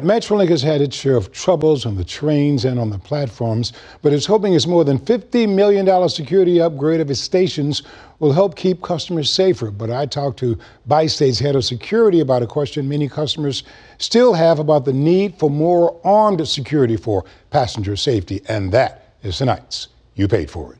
Metrolink has had its share of troubles on the trains and on the platforms, but it's hoping its more than $50 million security upgrade of its stations will help keep customers safer. But I talked to Bi-State's head of security about a question many customers still have about the need for more armed security for passenger safety, and that is tonight's You Paid For It.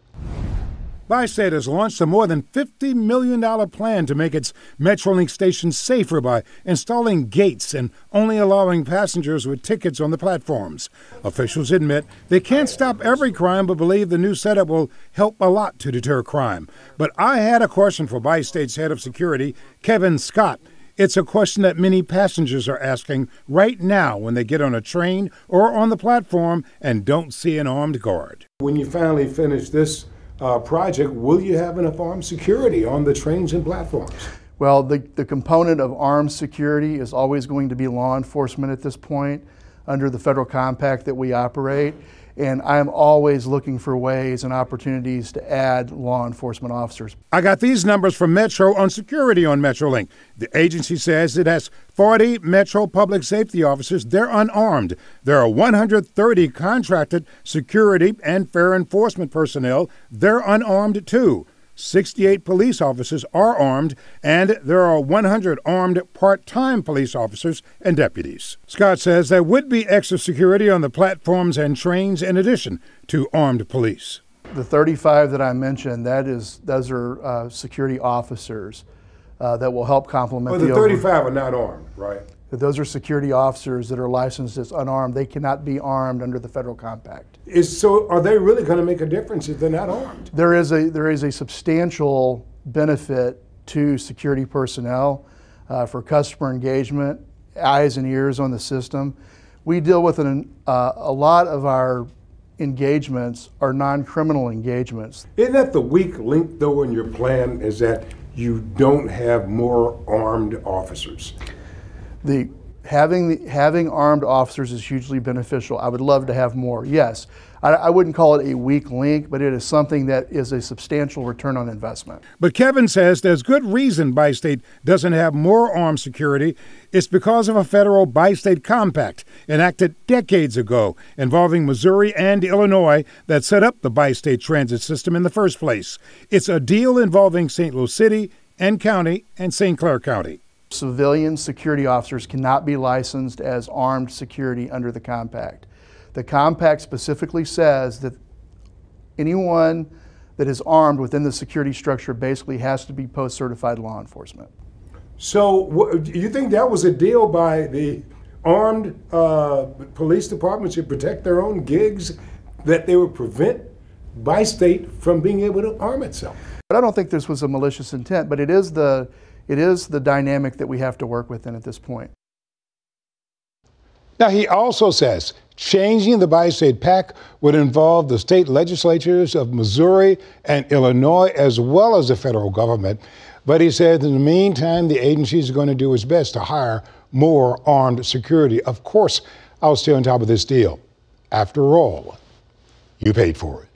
Bi-State has launched a more than $50 million plan to make its Metrolink stations safer by installing gates and only allowing passengers with tickets on the platforms. Officials admit they can't stop every crime, but believe the new setup will help a lot to deter crime. But I had a question for Bi-State's head of security, Kevin Scott. It's a question that many passengers are asking right now when they get on a train or on the platform and don't see an armed guard. When you finally finish this project, will you have enough armed security on the trains and platforms? Well, the component of armed security is always going to be law enforcement at this point under the federal compact that we operate. And I'm always looking for ways and opportunities to add law enforcement officers. I got these numbers from Metro on security on Metrolink. The agency says it has 40 Metro public safety officers. They're unarmed. There are 130 contracted security and fair enforcement personnel. They're unarmed too. 68 police officers are armed, and there are 100 armed part-time police officers and deputies. Scott says there would be extra security on the platforms and trains in addition to armed police. The 35 that I mentioned, those are security officers that will help complement the 35 are not armed, right? Those are security officers that are licensed as unarmed. They cannot be armed under the federal compact. So are they really going to make a difference if they're not armed? There is a substantial benefit to security personnel for customer engagement, eyes and ears on the system. We deal with a lot of our engagements are non-criminal engagements. Isn't that the weak link, though, in your plan, is that you don't have more armed officers? Having armed officers is hugely beneficial. I would love to have more, yes. I wouldn't call it a weak link, but it is something that is a substantial return on investment. But Kevin says there's good reason Bi-State doesn't have more armed security. It's because of a federal Bi-State compact enacted decades ago involving Missouri and Illinois that set up the Bi-State transit system in the first place. It's a deal involving St. Louis City and County and St. Clair County. Civilian security officers cannot be licensed as armed security under the compact. The compact specifically says that anyone that is armed within the security structure basically has to be post-certified law enforcement. So you think that was a deal by the armed police departments to protect their own gigs, that they would prevent Bi-State from being able to arm itself? But I don't think this was a malicious intent, but it is the dynamic that we have to work within at this point. Now, he also says changing the Bi-State PAC would involve the state legislatures of Missouri and Illinois, as well as the federal government. But he said in the meantime, the agency is going to do its best to hire more armed security. Of course, I'll stay on top of this deal. After all, you paid for it.